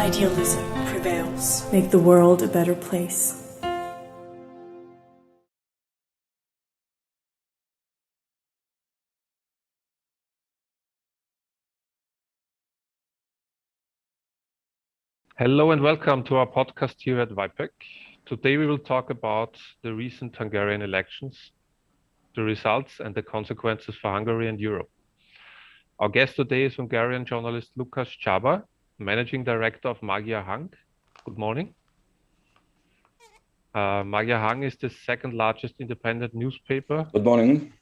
Idealism prevails. Make the world a better place. Hello and welcome to our podcast here at VIPAC. Today we will talk about the recent Hungarian elections, the results and the consequences for Hungary and Europe. Our guest today is Hungarian journalist Lukács Csaba, Managing Director of Magyar Hang. Good morning. Magyar Hang is the second largest independent newspaper. Good morning.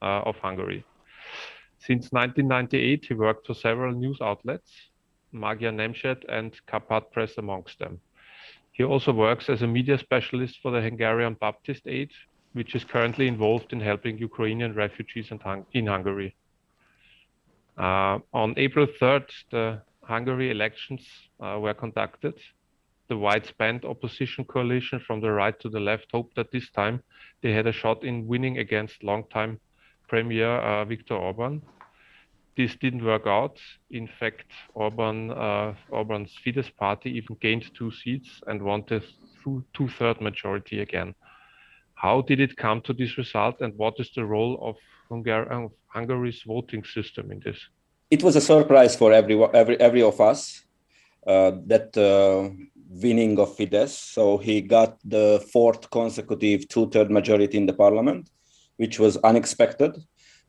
Of Hungary. Since 1998, he worked for several news outlets, Magyar Nemzet and Karpat Press amongst them. He also works as a media specialist for the Hungarian Baptist Aid, which is currently involved in helping Ukrainian refugees in Hungary. On April 3rd, the Hungary elections were conducted. The widespread opposition coalition from the right to the left hoped that this time they had a shot in winning against longtime Premier Viktor Orban. This didn't work out. In fact, Orban's Fidesz party even gained 2 seats and won the two-third majority again. How did it come to this result, and what is the role of Hungary's voting system in this? It was a surprise for every of us, that winning of Fidesz. So he got the 4th consecutive two-third majority in the parliament, which was unexpected.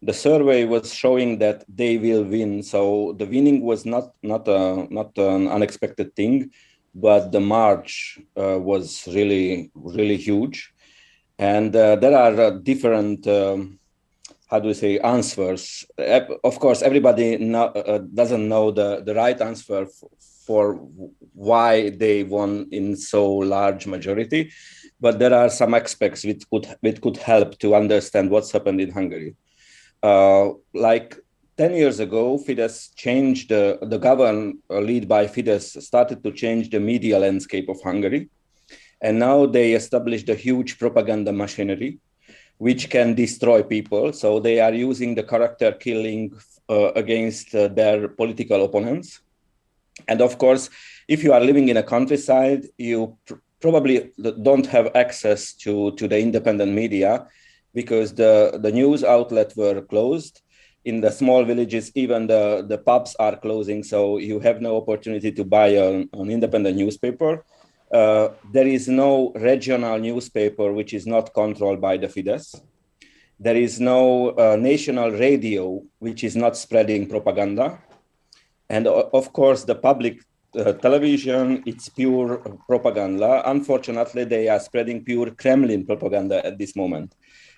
The survey was showing that they will win. So the winning was not an unexpected thing, but the march was really huge. And there are different, answers. Of course, everybody doesn't know the right answer for why they won in so large majority, but there are some aspects which could help to understand what's happened in Hungary. Like 10 years ago, Fidesz changed the government led by Fidesz started to change the media landscape of Hungary. And now they established a huge propaganda machinery, which can destroy people. So they are using the character killing against their political opponents. And of course, if you are living in a countryside, you probably don't have access to the independent media because the news outlets were closed. In the small villages, even the pubs are closing. So you have no opportunity to buy an independent newspaper. There is no regional newspaper which is not controlled by the Fidesz. There is no national radio which is not spreading propaganda. And of course, the public television, it's pure propaganda. Unfortunately, they are spreading pure Kremlin propaganda at this moment.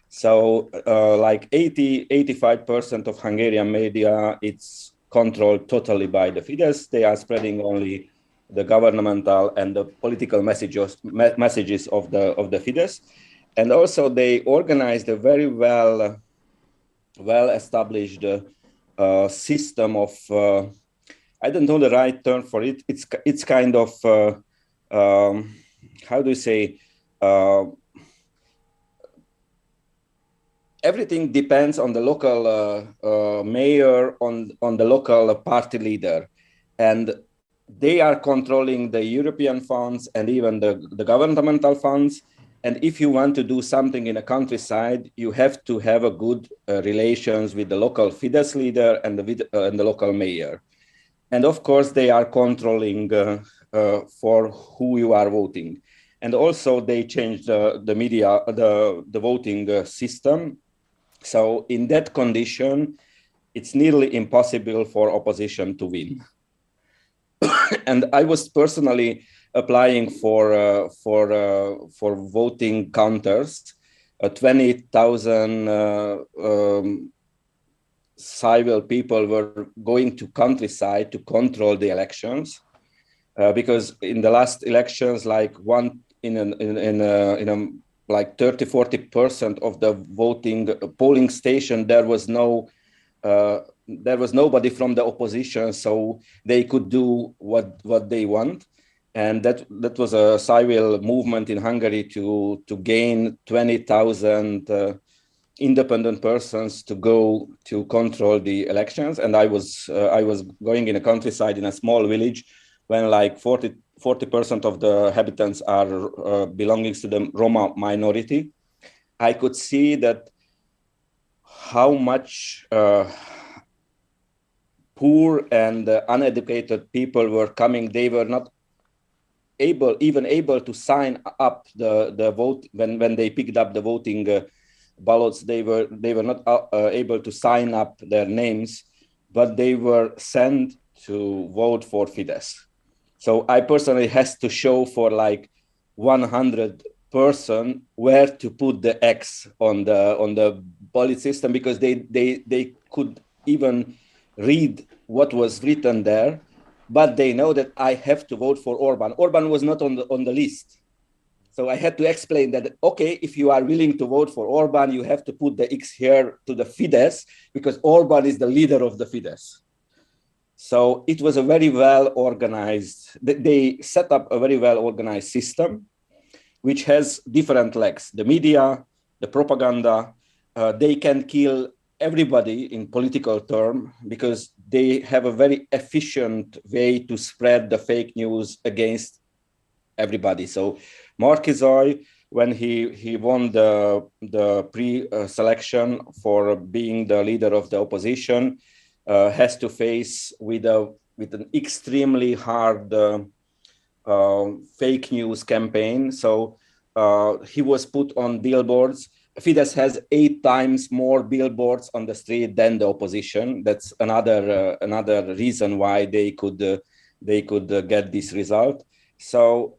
So like 85% of Hungarian media, it's controlled totally by the Fidesz. They are spreading only the governmental and the political messages of the Fidesz. And also they organized a very well established system of, I don't know the right term for it. It's kind of, everything depends on the local mayor, on the local party leader. And they are controlling the European funds and even the governmental funds. And if you want to do something in a countryside, you have to have a good relations with the local Fidesz leader and the local mayor. And of course, they are controlling for who you are voting. And also they changed the media, the voting system. So in that condition, it's nearly impossible for opposition to win. And I was personally applying for voting counters. 20,000 civil people were going to countryside to control the elections, because in the last elections, like 30-40% of the voting polling station, there was nobody from the opposition, so they could do what they want. And that was a civil movement in Hungary to gain 20,000 independent persons to go to control the elections. And I was going in a countryside in a small village when like 40% of the inhabitants are belonging to the Roma minority. I could see that how much poor and uneducated people were coming. They were not even able to sign up the vote when they picked up the voting ballots. They were not able to sign up their names, but they were sent to vote for Fidesz. So I personally has to show for like 100 person where to put the X on the ballot system, because they could even read what was written there, but they know that I have to vote for Orban. Orban was not on the list. So I had to explain that, okay, if you are willing to vote for Orban, you have to put the X here to the Fidesz, because Orban is the leader of the Fidesz. So it was a very well organized, they set up a very well organized system, which has different legs. The media, the propaganda, they can kill everybody in political term, because they have a very efficient way to spread the fake news against everybody. So Markizoy, when he won the pre-selection for being the leader of the opposition, has to face with an extremely hard fake news campaign. So he was put on billboards. Fidesz has 8 times more billboards on the street than the opposition. That's another reason why they could get this result. So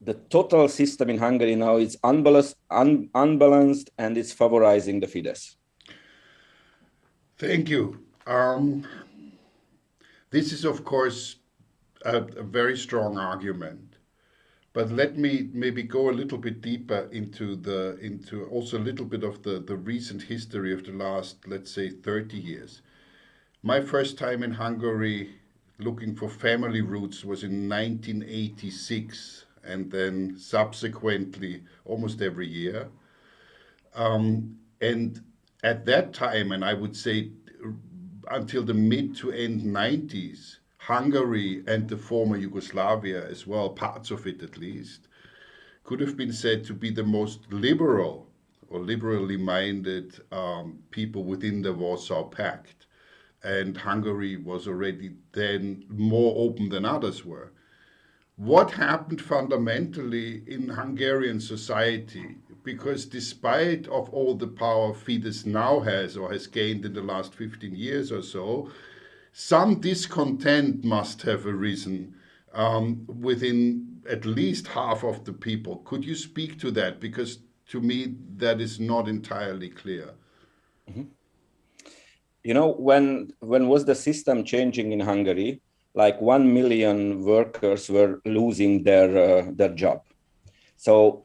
the total system in Hungary now is unbalanced, and it's favorizing the Fidesz. Thank you. This is, of course, a very strong argument. But let me maybe go a little bit deeper into also a little bit of the recent history of the last, let's say, 30 years. My first time in Hungary looking for family roots was in 1986, and then subsequently almost every year. And at that time, and I would say until the mid to end 90s, Hungary and the former Yugoslavia as well, parts of it at least, could have been said to be the most liberal or liberally minded people within the Warsaw Pact. And Hungary was already then more open than others were. What happened fundamentally in Hungarian society? Because despite of all the power Fidesz now has or has gained in the last 15 years or so, some discontent must have arisen within at least half of the people. Could you speak to that? Because to me, that is not entirely clear. Mm-hmm. You know, when was the system changing in Hungary? Like 1 million workers were losing their job. So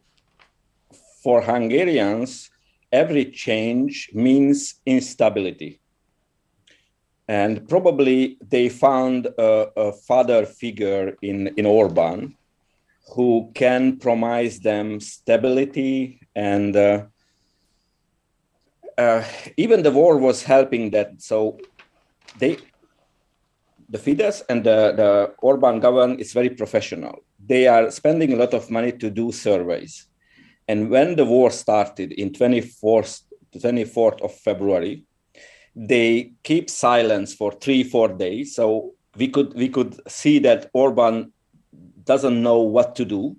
for Hungarians, every change means instability. And probably they found a father figure in Orban who can promise them stability, and even the war was helping that. So the Fidesz and the Orban government is very professional. They are spending a lot of money to do surveys. And when the war started in 24th of February, they keep silence for 3-4 days. So we could see that Orban doesn't know what to do.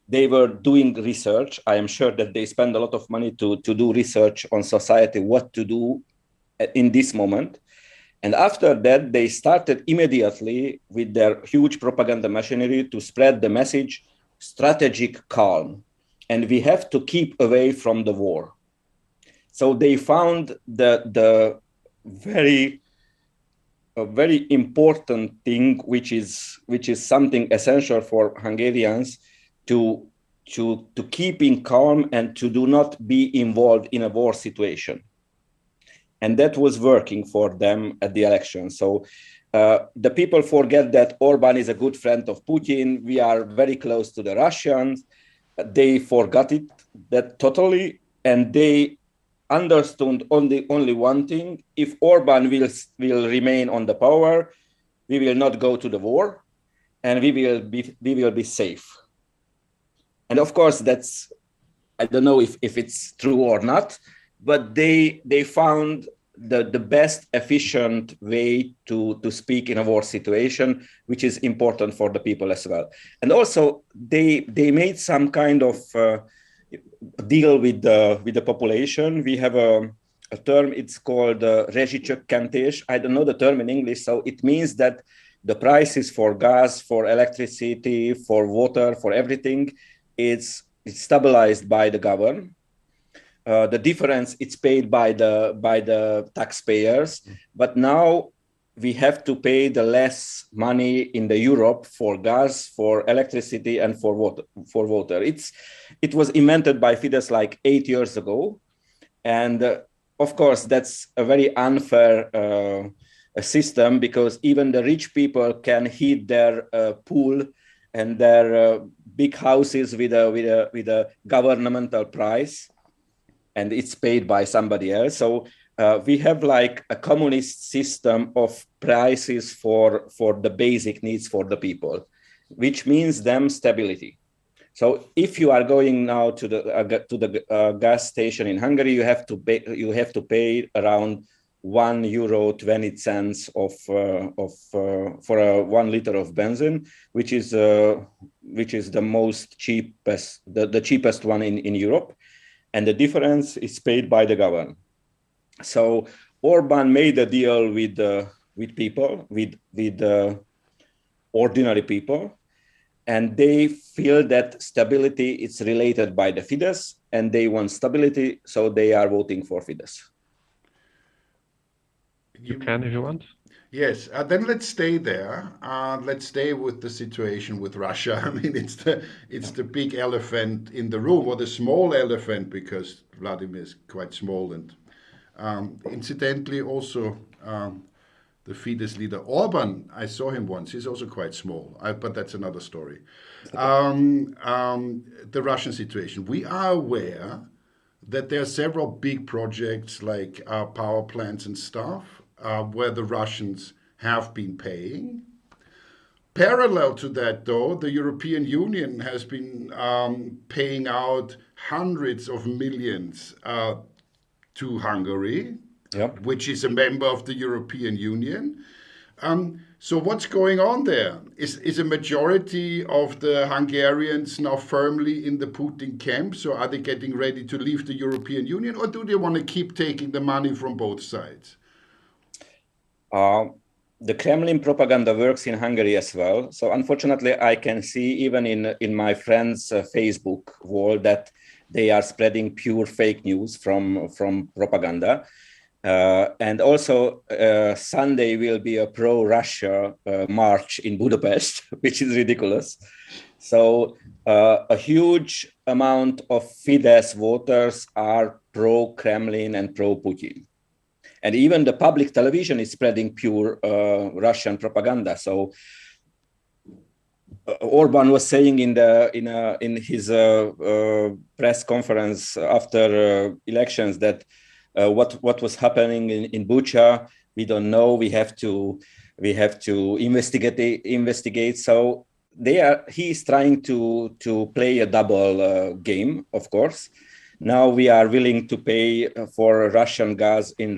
They were doing research. I am sure that they spend a lot of money to do research on society, what to do in this moment. And after that, they started immediately with their huge propaganda machinery to spread the message, strategic calm. And we have to keep away from the war. So they found the very important thing, which is something essential for Hungarians to keep in calm and to do not be involved in a war situation. And that was working for them at the election. So the people forget that Orban is a good friend of Putin. We are very close to the Russians. They forgot that totally, and they understood only one thing: if Orban will remain on the power, we will not go to the war, and we will be safe. And of course, that's, I don't know if it's true or not, but they found the best efficient way to speak in a war situation, which is important for the people as well. And also they made some kind of deal with the population. We have a term, it's called rezsicsökkentés. I don't know the term in English, so it means that the prices for gas, for electricity, for water, for everything, it's stabilized by the government. The difference, it's paid by the taxpayers, but now we have to pay the less money in the Europe for gas, for electricity, and for water. It was invented by Fidesz like 8 years ago, and of course that's a very unfair system, because even the rich people can heat their pool and their big houses with a governmental price, and it's paid by somebody else. So we have like a communist system of prices for the basic needs for the people, which means them stability. So if you are going now to the gas station in Hungary, you have to pay around €1.20 for a 1 liter of benzene, which is the most cheapest, the cheapest one in Europe, and the difference is paid by the government. So Orban made a deal with people, with ordinary people, and they feel that stability is related by the Fidesz, and they want stability, so they are voting for Fidesz. You can if you want. Yes, then let's stay there. Let's stay with the situation with Russia. I mean, it's the big elephant in the room, or the small elephant, because Vladimir is quite small, and incidentally also the Fidesz leader Orban. I saw him once. He's also quite small, but that's another story. The Russian situation. We are aware that there are several big projects like power plants and stuff, where the Russians have been paying. Parallel to that, though, the European Union has been paying out hundreds of millions to Hungary, Yep. which is a member of the European Union. So what's going on there? Is a majority of the Hungarians now firmly in the Putin camp? So are they getting ready to leave the European Union, or do they want to keep taking the money from both sides? The Kremlin propaganda works in Hungary as well. So unfortunately, I can see even in my friends' Facebook wall that they are spreading pure fake news from propaganda. And also Sunday will be a pro-Russia march in Budapest, which is ridiculous. So a huge amount of Fidesz voters are pro-Kremlin and pro-Putin. And even the public television is spreading pure Russian propaganda. So Orban was saying in his press conference after elections that what was happening in Bucha, we don't know. We have to investigate. So he is trying to play a double game, of course. Now we are willing to pay for Russian gas in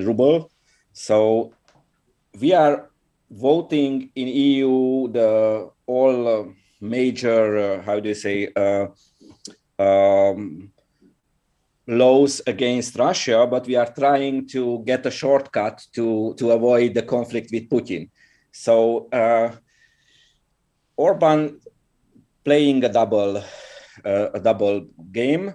ruble. So we are voting in EU all major, laws against Russia, but we are trying to get a shortcut to avoid the conflict with Putin. So Orban playing a double game.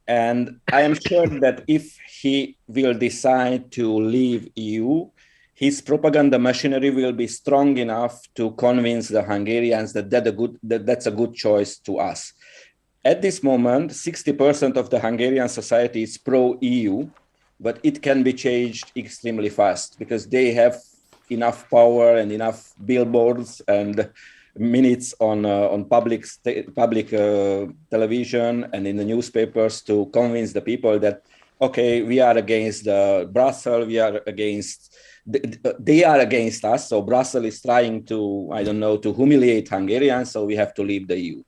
And I am sure that if he will decide to leave EU, his propaganda machinery will be strong enough to convince the Hungarians that that's a good choice to us. At this moment, 60% of the Hungarian society is pro-EU, but it can be changed extremely fast because they have enough power and enough billboards and minutes on public television and in the newspapers to convince the people that okay, we are against Brussels, they are against us. So Brussels is trying to, I don't know, to humiliate Hungarians, so we have to leave the EU.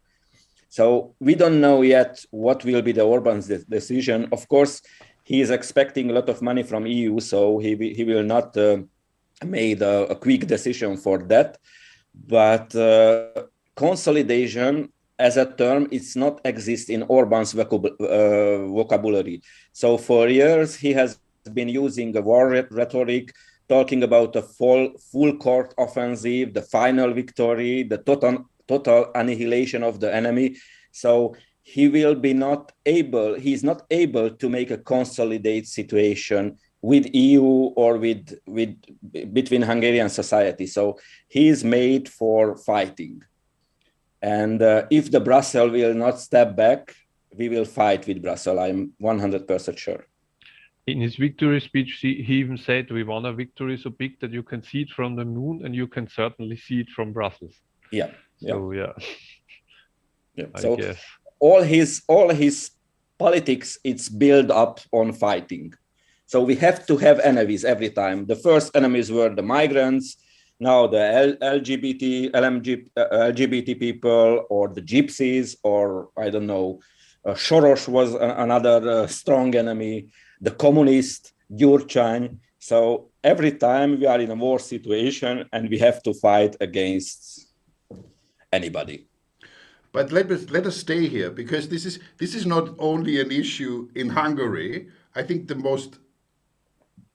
So we don't know yet what will be the Orban's decision. Of course, he is expecting a lot of money from EU, so he will not make a quick decision for that. But consolidation as a term, it's not exist in Orban's vocabulary. So for years, he has been using a war rhetoric, talking about a full court offensive, the final victory, the total annihilation of the enemy. So he's not able to make a consolidated situation with EU or between Hungarian society. So he is made for fighting. And if the Brussels will not step back, we will fight with Brussels. I'm 100% sure. In his victory speech, he even said, we won a victory so big that you can see it from the moon and you can certainly see it from Brussels. Yeah. So, yeah. So guess. all his politics, it's built up on fighting. So we have to have enemies every time. The first enemies were the migrants, now the LGBT people, or the gypsies, or I don't know, Soros was another strong enemy, the communist, Gyurcsány. So every time we are in a war situation and we have to fight against anybody. But let us stay here, because this is not only an issue in Hungary. I think the most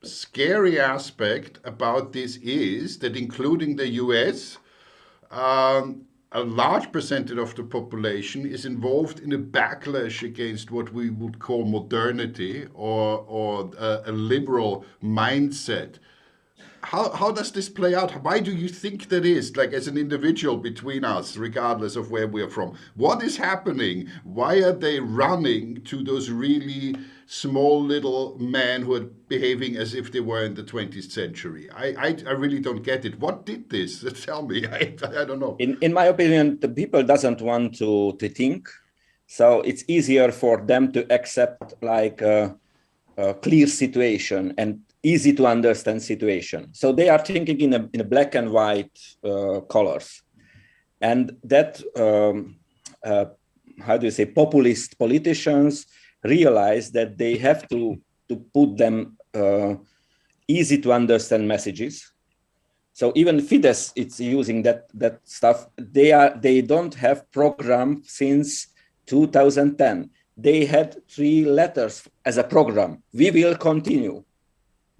scary aspect about this is that, including the US, a large percentage of the population is involved in a backlash against what we would call modernity or a liberal mindset. How does this play out? Why do you think that is, like, as an individual between us, regardless of where we're from? What is happening? Why are they running to those really small little men who are behaving as if they were in the 20th century? I really don't get it. What did this? Tell me. I don't know. In my opinion, the people doesn't want to think. So it's easier for them to accept like a clear situation and easy to understand situation. So they are thinking in a black and white colors. And that, populist politicians realize that they have to put them easy to understand messages. So even Fidesz, it's using that stuff. They don't have program since 2010. They had 3 letters as a program. We will continue.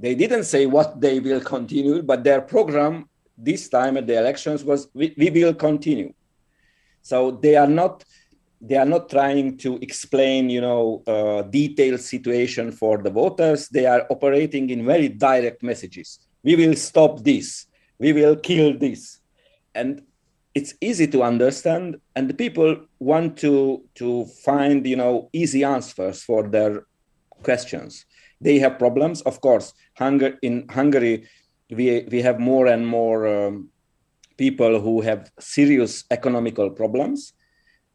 They didn't say what they will continue, but their program this time at the elections was we will continue. So they are not trying to explain, detailed situation for the voters. They are operating in very direct messages. We will stop this. We will kill this. And it's easy to understand. And the people want to find, easy answers for their questions. They have problems, of course. In Hungary, we have more and more people who have serious economical problems,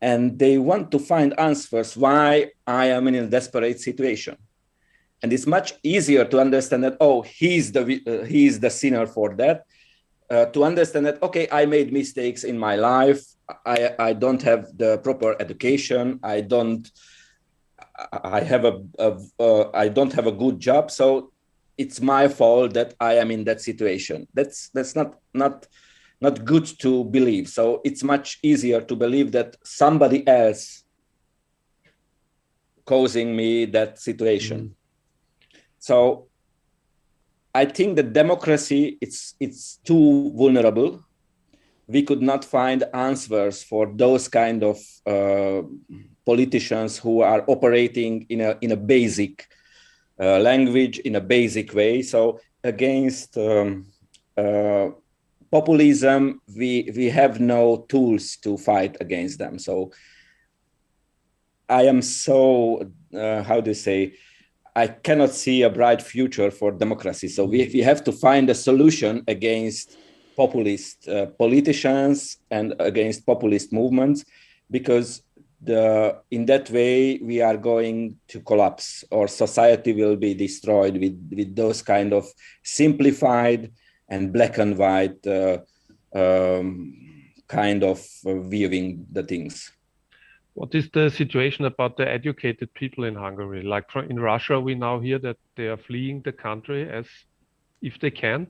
and they want to find answers why I am in a desperate situation. And it's much easier to understand that, he's the sinner for that. To understand that, okay, I made mistakes in my life. I don't have the proper education. I don't have a good job, so it's my fault that I am in that situation. That's not good to believe. So it's much easier to believe that somebody else causing me that situation. Mm. So I think that democracy it's too vulnerable. We could not find answers for those kind of politicians who are operating in a basic language, in a basic way. So against populism, we have no tools to fight against them. So I am so, I cannot see a bright future for democracy. So we have to find a solution against populist politicians and against populist movements, because in that way we are going to collapse, or society will be destroyed with those kind of simplified and black and white kind of viewing the things. What is the situation about the educated people in Hungary? Like in Russia, we now hear that they are fleeing the country as if they can,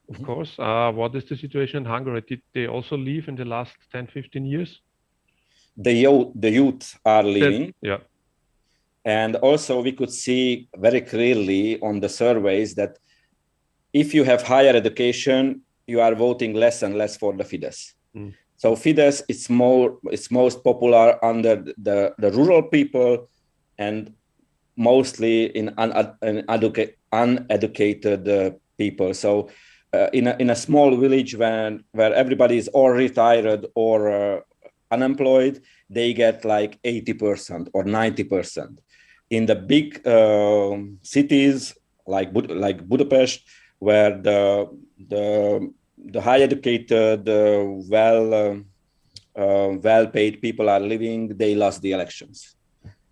of course. What is the situation in Hungary? Did they also leave in the last 10, 15 years? The youth are leaving. Yeah. And also we could see very clearly on the surveys that if you have higher education, you are voting less and less for the Fidesz. So Fidesz is most popular under the rural people and mostly in uneducated people. So in a small village where everybody is or retired or unemployed, they get like 80% or 90%. In the big cities like Budapest, where the high educated, well-paid people are living, they lost the elections.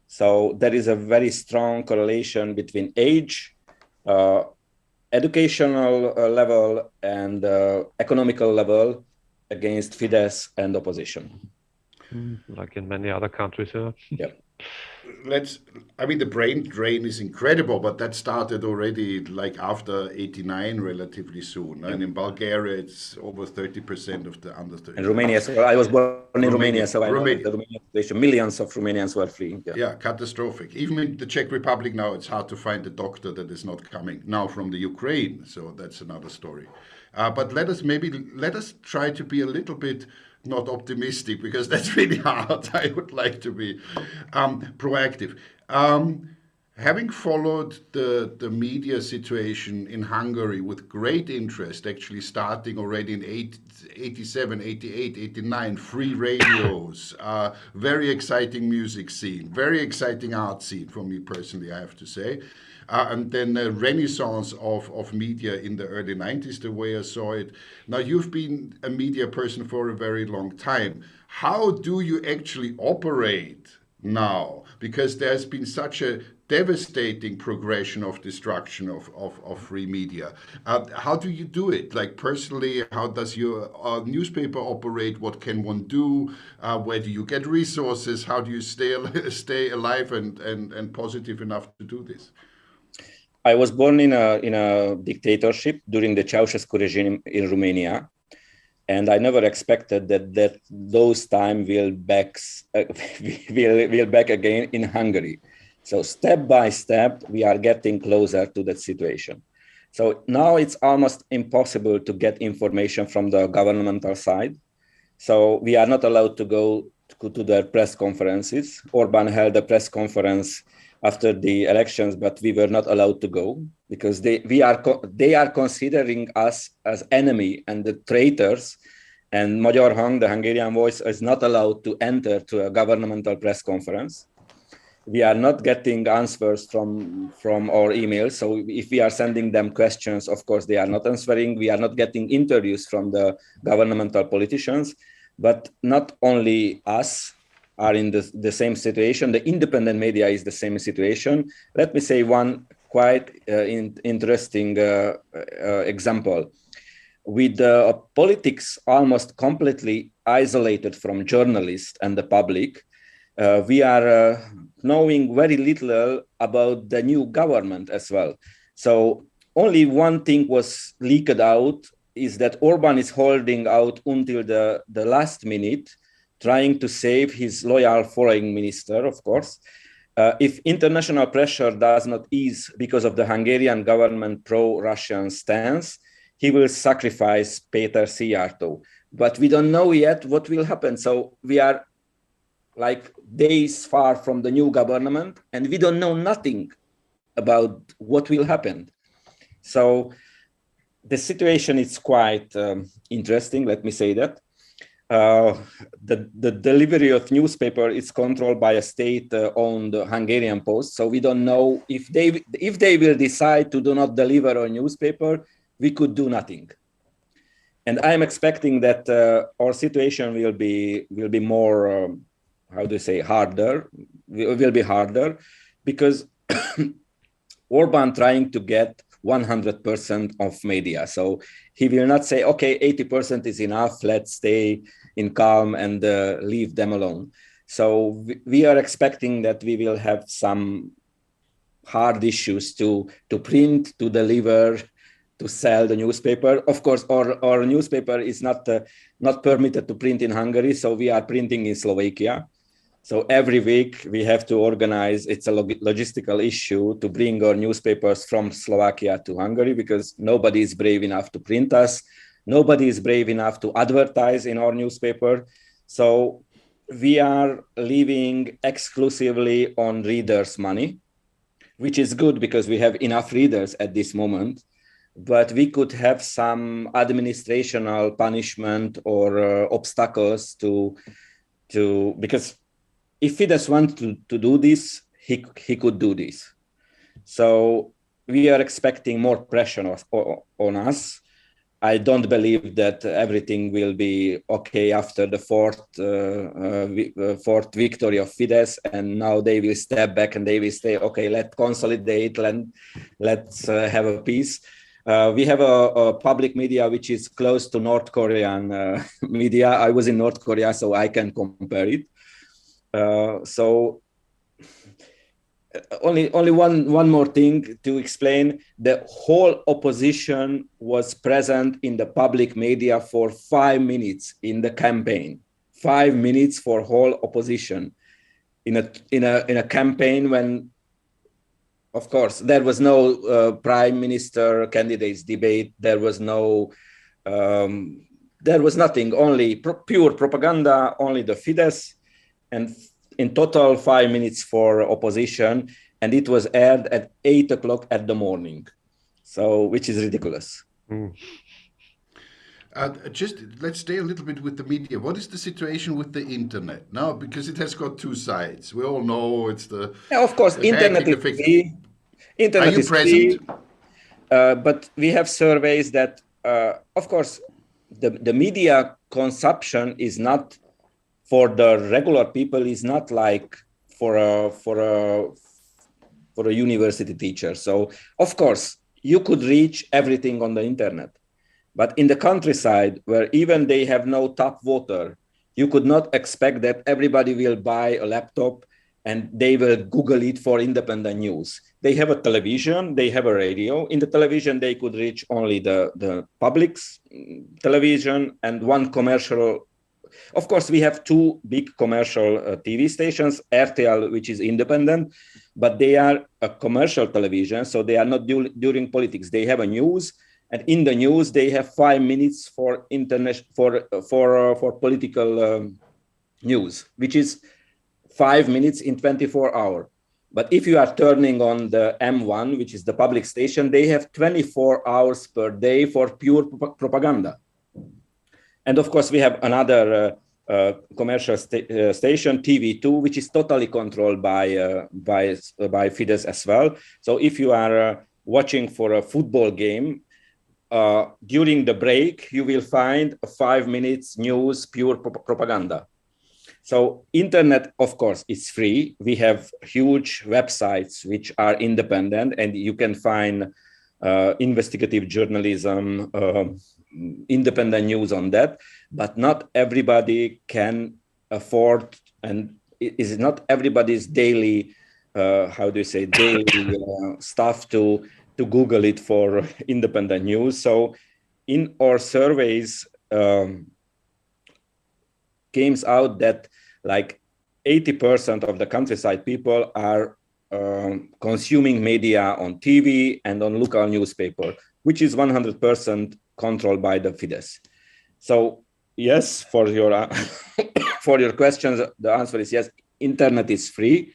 So there is a very strong correlation between age, educational level, and economical level against Fidesz and opposition. Like in many other countries, yeah. Yeah. The brain drain is incredible, but that started already like after 89 relatively soon. And in Bulgaria, it's over 30% of the under 30. In Romania, so I was born in Romania, so I know the Romanian situation. Millions of Romanians were fleeing. Yeah, catastrophic. Even in the Czech Republic now, it's hard to find a doctor that is not coming now from the Ukraine. So that's another story. But let us try to be a little bit not optimistic, because that's really hard. I would like to be proactive. Having followed the media situation in Hungary with great interest, actually starting already in 87, 88, 89, free radios, very exciting music scene, very exciting art scene for me personally, I have to say. And then a renaissance of media in the early 90s, the way I saw it. Now, you've been a media person for a very long time. How do you actually operate now? Because there's been such a devastating progression of destruction of free media. How do you do it? Like personally, how does your newspaper operate? What can one do? Where do you get resources? How do you stay alive and positive enough to do this? I was born in a dictatorship during the Ceausescu regime in Romania, and I never expected that those time will back again in Hungary. So step by step, we are getting closer to that situation. So now it's almost impossible to get information from the governmental side. So we are not allowed to go to their press conferences. Orban held a press conference after the elections, but we were not allowed to go because they are considering us as enemy and the traitors. And Magyar Hang, the Hungarian Voice, is not allowed to enter to a governmental press conference. We are not getting answers from our emails. So if we are sending them questions, of course, they are not answering. We are not getting interviews from the governmental politicians. But not only us are in the same situation. The independent media is the same situation. Let me say one quite interesting example. With politics almost completely isolated from journalists and the public, we are knowing very little about the new government as well. So only one thing was leaked out is that Orban is holding out until the last minute, trying to save his loyal foreign minister, of course. If international pressure does not ease because of the Hungarian government pro-Russian stance, he will sacrifice Péter Szijjártó. But we don't know yet what will happen. So we are like days far from the new government, and we don't know nothing about what will happen. So the situation is quite interesting, let me say that. The delivery of newspaper is controlled by a state-owned Hungarian post. So we don't know if they will decide to do not deliver a newspaper, we could do nothing. And I'm expecting that our situation will be more how do you say, harder, will be harder, because Orban trying to get 100% of media. So he will not say, okay, 80% is enough, let's stay in calm and leave them alone. So we are expecting that we will have some hard issues to print, to deliver, to sell the newspaper. Of course, our newspaper is not permitted to print in Hungary, so we are printing in Slovakia. So every week we have to organize, it's a logistical issue to bring our newspapers from Slovakia to Hungary, because nobody is brave enough to print us. Nobody is brave enough to advertise in our newspaper. So we are living exclusively on readers' money, which is good because we have enough readers at this moment. But we could have some administrational punishment or obstacles to because if Fidesz wants to do this, he could do this. So we are expecting more pressure on us. I don't believe that everything will be okay after the fourth victory of Fidesz, and now they will step back and they will say, okay, let's consolidate, let's have a peace. We have a public media which is close to North Korean media. I was in North Korea, so I can compare it. So only one more thing to explain. The whole opposition was present in the public media for 5 minutes in the campaign. 5 minutes for whole opposition in a campaign when, of course, there was no prime minister candidates debate. There was no, there was nothing. Only pure propaganda. Only the Fidesz, and in total 5 minutes for opposition, and it was aired at 8 o'clock at the morning. So, which is ridiculous. Just let's stay a little bit with the media. What is the situation with the internet now? Because it has got two sides. We all know it's the of course, internet is free. Internet is free. But we have surveys that, of course, the media consumption is not for the regular people, is not like for a university teacher. So, of course, you could reach everything on the internet. But in the countryside, where even they have no tap water, you could not expect that everybody will buy a laptop and they will Google it for independent news. They have a television, they have a radio. In the television, they could reach only the public's television and one commercial. Of course, we have two big commercial TV stations, RTL, which is independent, but they are a commercial television, so they are not during politics. They have a news, and in the news they have 5 minutes for political news, which is 5 minutes in 24 hours. But if you are turning on the M1, which is the public station, they have 24 hours per day for pure propaganda. And of course, we have another commercial station, TV2, which is totally controlled by Fidesz as well. So if you are watching for a football game, during the break, you will find 5 minutes news, pure propaganda. So internet, of course, is free. We have huge websites which are independent, and you can find investigative journalism, independent news on that, but not everybody can afford, and it is not everybody's daily, daily stuff to Google it for independent news. So in our surveys, came out that like 80% of the countryside people are consuming media on TV and on local newspaper, which is 100% controlled by the Fidesz. So yes, for your for your questions, the answer is yes. Internet is free,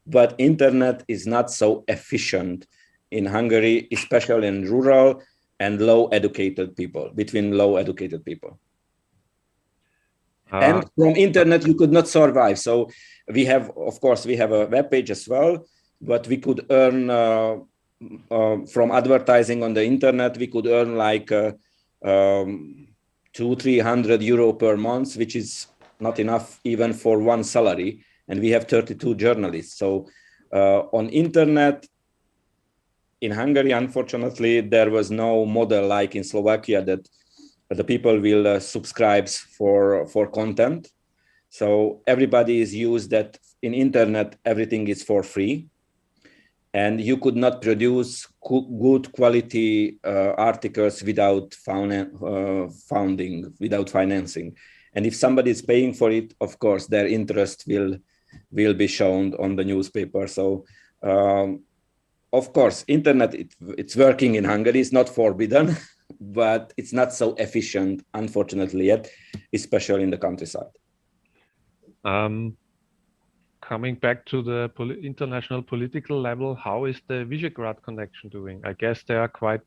but internet is not so efficient in Hungary, especially in rural and low-educated people, between low-educated people. And from internet, you could not survive. So we have, of course, we have a web page as well, but we could earn from advertising on the internet, we could earn like 200-300 euro per month, which is not enough even for one salary, and we have 32 journalists. So on internet, in Hungary, unfortunately, there was no model like in Slovakia that the people will subscribe for content. So everybody is used that in internet, everything is for free. And you could not produce good quality articles without without financing. And if somebody is paying for it, of course, their interest will be shown on the newspaper. So, of course, internet, it's working in Hungary. It's not forbidden, but it's not so efficient, unfortunately, yet, especially in the countryside. Coming back to the international political level, how is the Visegrad connection doing? I guess there are quite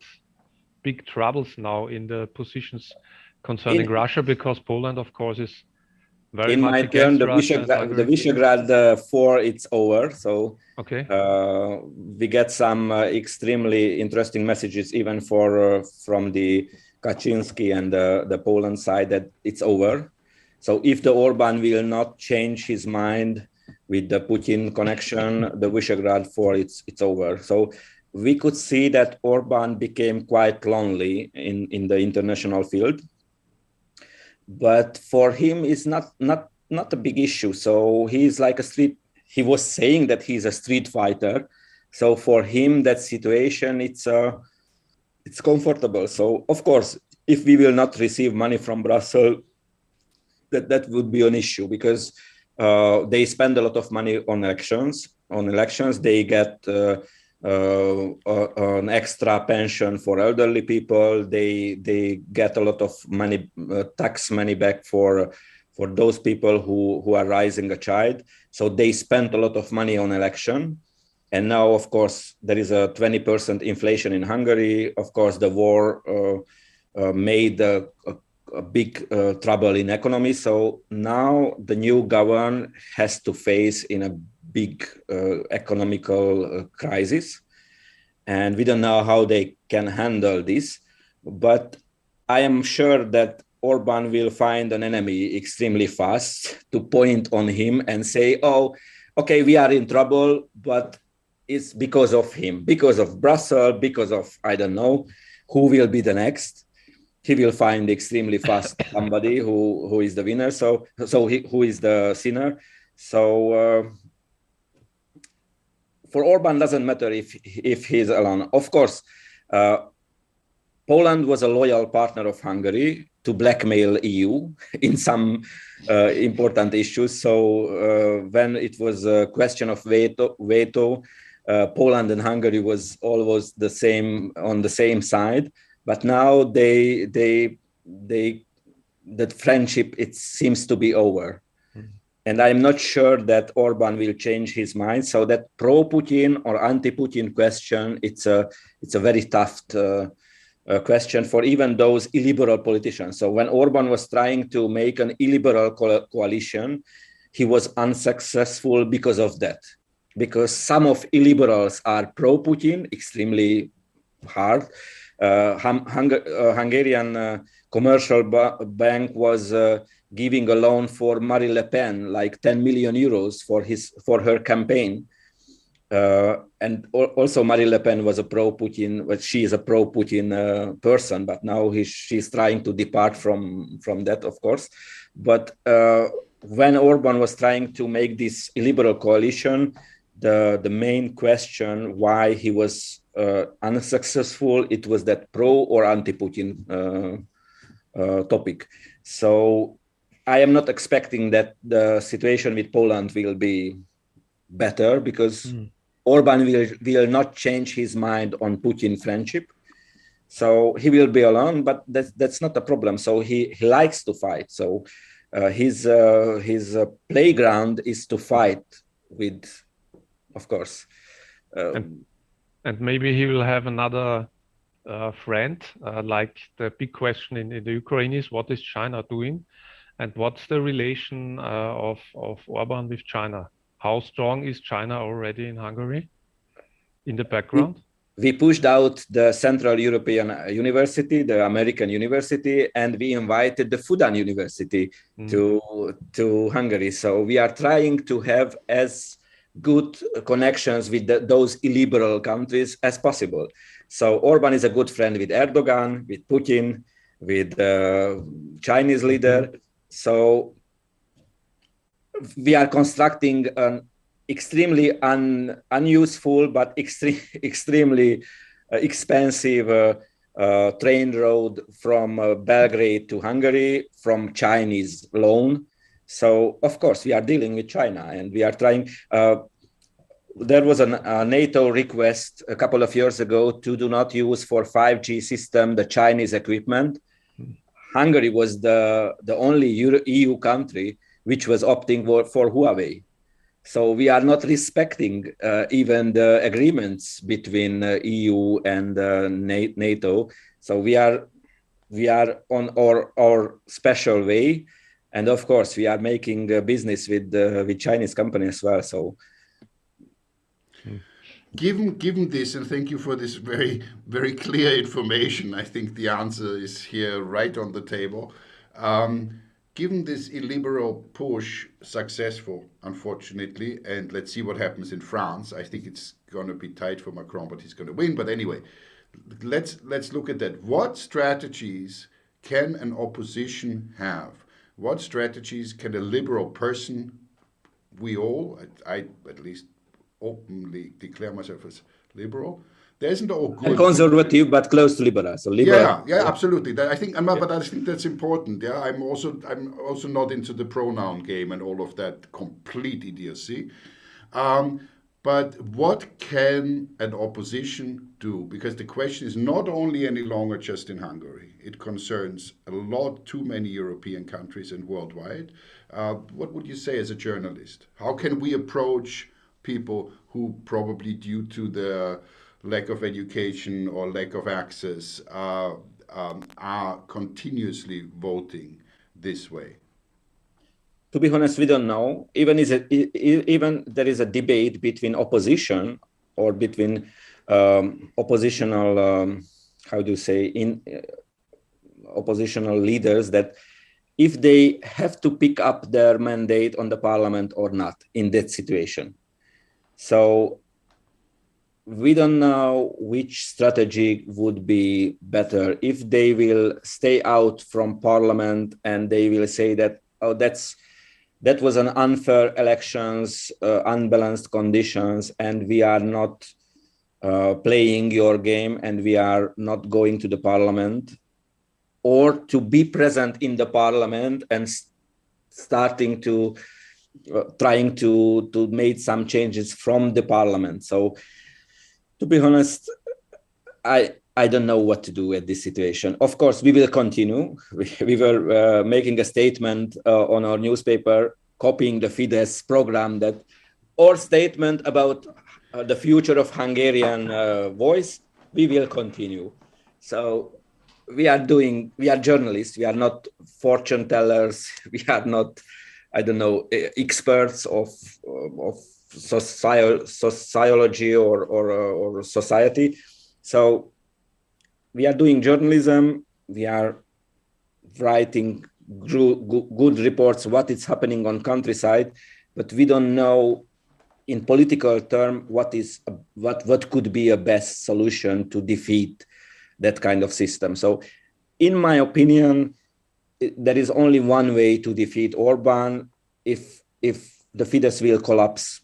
big troubles now in the positions concerning Russia, because Poland, of course, is very much against Russia. The Visegrad 4, it's over. So okay. We get some extremely interesting messages even from the Kaczynski and the Poland side that it's over. So if the Orban will not change his mind with the Putin connection, the Visegrad 4, it's over. So we could see that Orban became quite lonely in the international field. But for him, it's not a big issue. So he's like he was saying that he's a street fighter. So for him, that situation, it's comfortable. So of course, if we will not receive money from Brussels, that would be an issue, because they spend a lot of money on elections. They get an extra pension for elderly people. They get a lot of money, tax money back for those people who are raising a child. So they spent a lot of money on election. And now, of course, there is a 20% inflation in Hungary. Of course, the war made a big trouble in economy. So now the new government has to face in a big economical crisis. And we don't know how they can handle this. But I am sure that Orban will find an enemy extremely fast to point on him and say, oh, okay, we are in trouble, but it's because of him, because of Brussels, because of, I don't know, who will be the next. He will find extremely fast somebody who is the winner, who is the sinner. So for Orban, doesn't matter if he's alone. Of course, Poland was a loyal partner of Hungary to blackmail EU in some important issues. So when it was a question of veto, Poland and Hungary was always on the same side. But now that friendship, it seems to be over. Mm-hmm. And I'm not sure that Orban will change his mind. So that pro-Putin or anti-Putin question, it's a very tough question for even those illiberal politicians. So when Orban was trying to make an illiberal coalition, he was unsuccessful because of that. Because some of illiberals are pro-Putin, extremely hard. Hungarian commercial bank was giving a loan for Marine Le Pen, like 10 million euros for her campaign. And also Marine Le Pen was a pro-Putin, but she is a pro-Putin person, but now she's trying to depart from that, of course. But when Orban was trying to make this illiberal coalition, the main question why he was unsuccessful, it was that pro or anti-Putin topic. So I am not expecting that the situation with Poland will be better, because Orban will not change his mind on Putin friendship. So he will be alone, but that's not a problem. So he likes to fight. So his playground is to fight with, of course. And maybe he will have another friend, like the big question in the Ukraine is, what is China doing? And what's the relation of Orban with China? How strong is China already in Hungary in the background? we pushed out the Central European University, the American University, and we invited the Fudan University to Hungary. So we are trying to have as good connections with those illiberal countries as possible. So Orban is a good friend with Erdogan, with Putin, with the Chinese leader. So we are constructing an extremely unuseful but extremely expensive train road from Belgrade to Hungary from Chinese loan. So of course we are dealing with China, and we are trying. There was a NATO request a couple of years ago to do not use for 5G system the Chinese equipment. Hungary was the only EU country which was opting for Huawei. So we are not respecting even the agreements between EU and NATO. So we are on our special way, and of course we are making business with Chinese companies as well. So, given this, and thank you for this very, very clear information. I think the answer is here right on the table. Given this illiberal push successful, unfortunately, and let's see what happens in France. I think it's going to be tight for Macron, but he's going to win. But anyway, let's look at that. What strategies can an opposition have? What strategies can a liberal person, we all, I at least openly declare myself as liberal, there isn't all good. And conservative, but close to liberal. So liberal. Yeah, absolutely. But I think that's important. Yeah, I'm also not into the pronoun game and all of that complete idiocy. But what can an opposition do? Because the question is not only any longer just in Hungary. It concerns too many European countries and worldwide. What would you say as a journalist? How can we approach people who probably due to the lack of education or lack of access are continuously voting this way? To be honest, we don't know. Even there is a debate between opposition or between oppositional, oppositional leaders, that if they have to pick up their mandate on the parliament or not in that situation. So we don't know which strategy would be better. If they will stay out from parliament and they will say that, that was an unfair elections, unbalanced conditions, and we are not playing your game and we are not going to the parliament, or to be present in the parliament and starting to trying to make some changes from the parliament. So to be honest, I don't know what to do at this situation. Of course, we will continue. We were making a statement on our newspaper, copying the Fidesz program, that our statement about the future of Hungarian voice, we will continue. So we are journalists. We are not fortune tellers. We are not, experts of sociology or society. So we are doing journalism. We are writing good reports, what is happening on countryside, but we don't know in political term what could be a best solution to defeat that kind of system. So in my opinion, there is only one way to defeat Orban if the Fidesz will collapse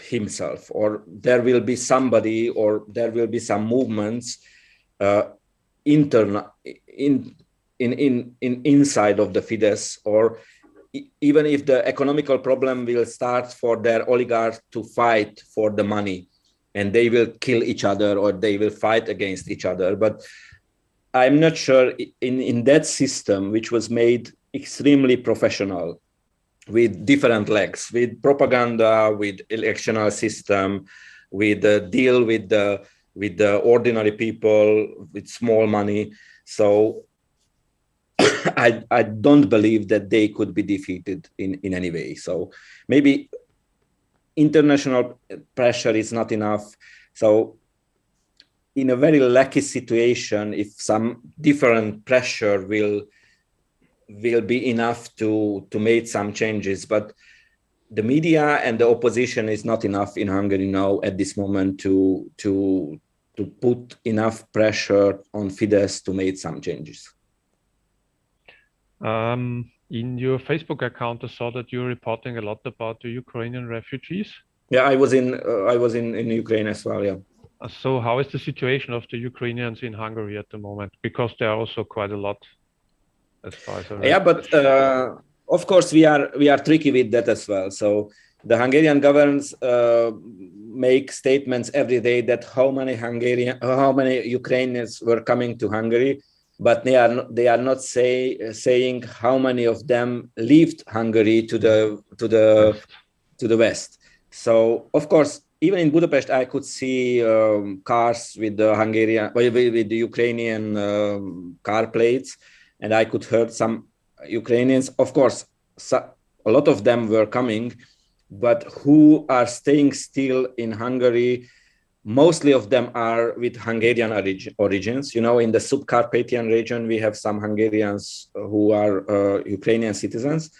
himself, or there will be somebody, or there will be some movements inside of the Fidesz, or even if the economical problem will start for their oligarchs to fight for the money, and they will kill each other or they will fight against each other. But I'm not sure in that system, which was made extremely professional, with different legs, with propaganda, with electoral system, with the deal with the ordinary people, with small money. So I don't believe that they could be defeated in any way. So maybe international pressure is not enough. So in a very lucky situation if some different pressure will be enough to make some changes. But the media and the opposition is not enough in Hungary now at this moment to put enough pressure on Fidesz to make some changes. In your Facebook account, I saw that you're reporting a lot about the Ukrainian refugees. Yeah, I was in Ukraine as well. Yeah. So how is the situation of the Ukrainians in Hungary at the moment? Because there are also quite a lot, as far as I read. Yeah, but of course we are tricky with that as well. So the Hungarian governments make statements every day that how many Ukrainians were coming to Hungary, but they are not saying how many of them left Hungary to the west. So of course, even in Budapest, I could see cars with the Ukrainian car plates, and I could hear some Ukrainians. Of course, a lot of them were coming, but who are staying still in Hungary, mostly of them are with Hungarian origins. You know, in the Subcarpathian region, we have some Hungarians who are Ukrainian citizens.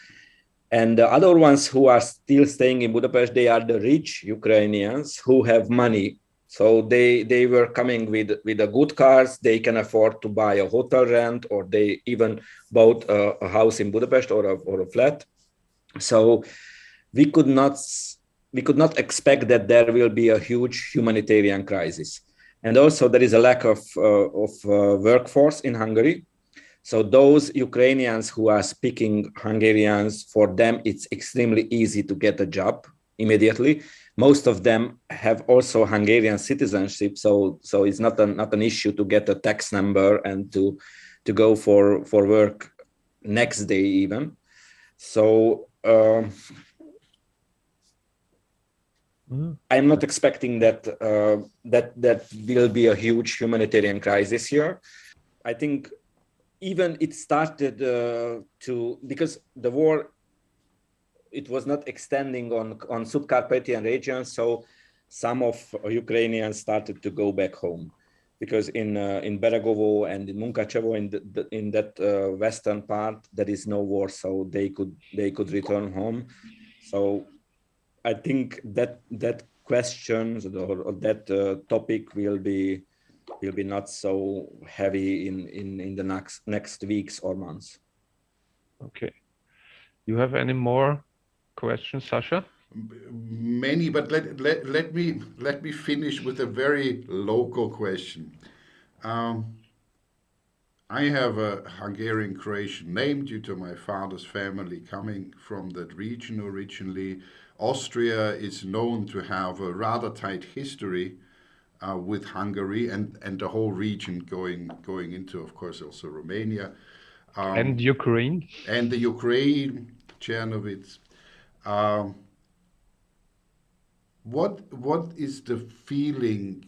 And the other ones who are still staying in Budapest, they are the rich Ukrainians who have money. So they were coming with the good cars. They can afford to buy a hotel rent, or they even bought a house in Budapest or a flat. So we could not expect that there will be a huge humanitarian crisis. And also there is a lack of workforce in Hungary. So those Ukrainians who are speaking Hungarians, for them, it's extremely easy to get a job immediately. Most of them have also Hungarian citizenship. So it's not an issue to get a tax number and to go for work next day even. So I'm not expecting that will be a huge humanitarian crisis here. I think even it started because the war, it was not extending on Subcarpathian region, so some of Ukrainians started to go back home, because in Beregovo and in Munkachevo, in that western part, there is no war, so they could return home. So I think that question or that topic will be not so heavy in the next weeks or months. Okay. You have any more questions, Sasha? Many, but let me finish with a very local question. I have a Hungarian Croatian name due to my father's family coming from that region originally. Austria is known to have a rather tight history with Hungary and the whole region going into, of course, also Romania. And Ukraine. And the Ukraine, Chernovitz. What is the feeling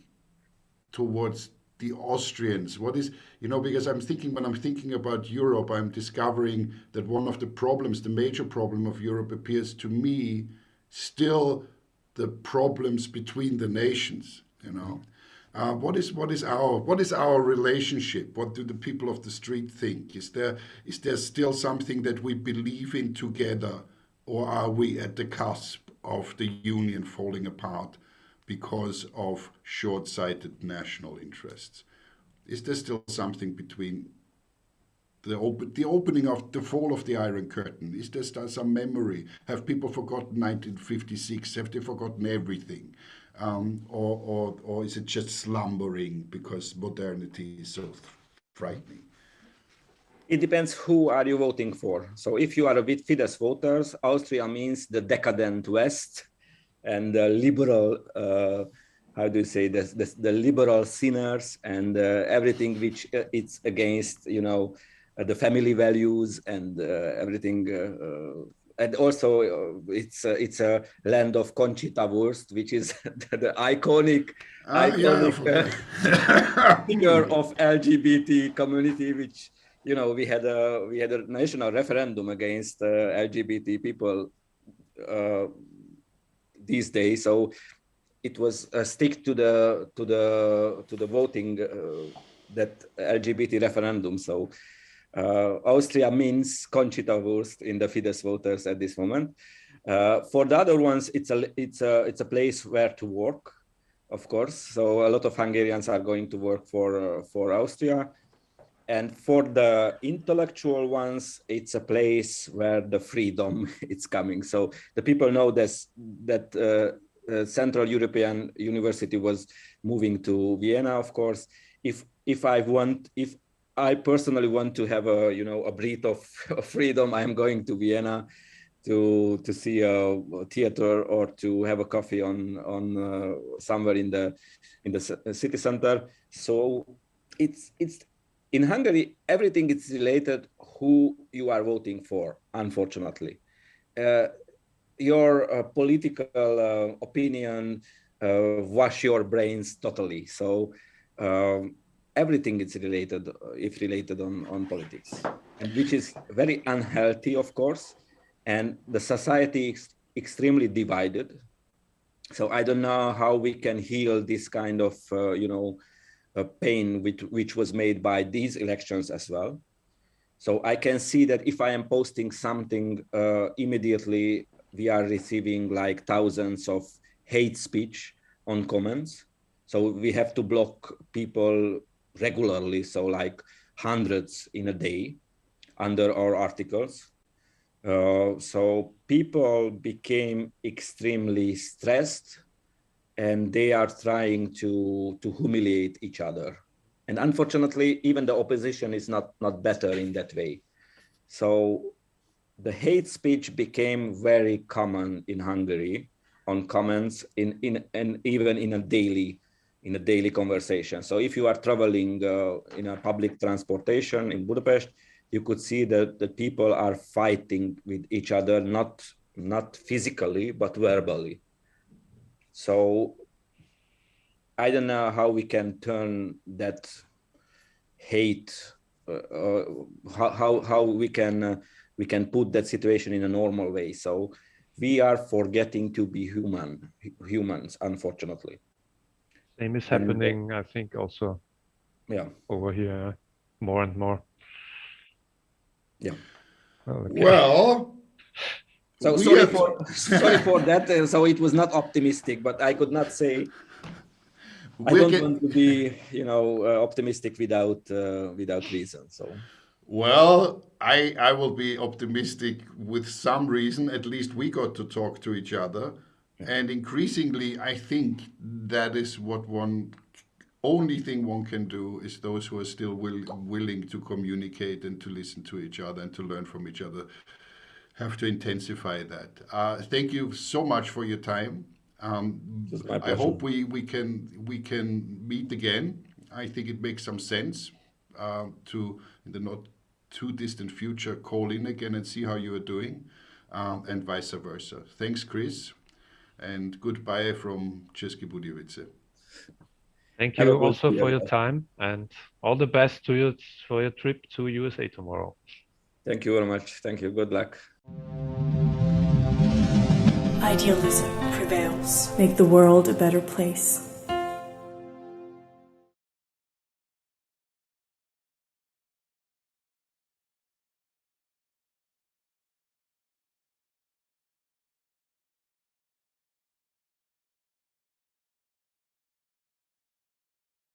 towards the Austrians? What is, because when I'm thinking about Europe, I'm discovering that one of the problems, the major problem of Europe appears to me still the problems between the nations, What is our relationship? What do the people of the street think? Is there still something that we believe in together, or are we at the cusp of the union falling apart because of short-sighted national interests? Is there still something between the opening of the fall of the Iron Curtain? Is there still some memory? Have people forgotten 1956? Have they forgotten everything? Or is it just slumbering because modernity is so frightening? It depends who are you voting for. So if you are with Fidesz voters, Austria means the decadent West and the liberal, the liberal sinners and everything which it's against, the family values and everything. And also, it's a land of Conchita Wurst, which is the iconic figure of LGBT community. Which we had a national referendum against LGBT people these days. So it was stick to the voting that LGBT referendum. So Austria means Conchita Wurst in the Fidesz voters at this moment. For the other ones, it's a place where to work, of course. So a lot of Hungarians are going to work for Austria. And for the intellectual ones, it's a place where the freedom is coming. So the people know this, that Central European University was moving to Vienna, of course. If I personally want to have a breath of freedom, I'm going to Vienna to see a theater or to have a coffee on somewhere in the city center. So it's in Hungary, everything is related who you are voting for, unfortunately. Your political opinion wash your brains totally. So everything is related, if related on politics, and which is very unhealthy, of course. And the society is extremely divided. So I don't know how we can heal this kind of, pain which was made by these elections as well. So I can see that if I am posting something, immediately we are receiving like thousands of hate speech on comments. So we have to block people regularly, so like hundreds in a day under our articles. So people became extremely stressed, and they are trying to humiliate each other. And unfortunately, even the opposition is not better in that way. So the hate speech became very common in Hungary on comments and even in a daily conversation. So if you are traveling in a public transportation in Budapest, you could see that the people are fighting with each other, not physically, but verbally. So I don't know how we can turn that hate, how we can put that situation in a normal way. So we are forgetting to be humans, unfortunately. Same is happening, I think, also over here more and more. Yeah. Okay. Well, so sorry for that. So it was not optimistic, but I could not say. I don't want to be, optimistic without reason. So. Well, I will be optimistic with some reason. At least we got to talk to each other, and increasingly, I think that is what only thing one can do is those who are still willing to communicate and to listen to each other and to learn from each other have to intensify that. Thank you so much for your time. I hope we can meet again. I think it makes some sense to, in the not too distant future, call in again and see how you are doing, and vice versa. Thanks, Chris, and goodbye from České Budějovice. Thank you also for your time, and all the best to you for your trip to USA tomorrow. Thank you very much. Thank you. Good luck. Idealism prevails. Make the world a better place.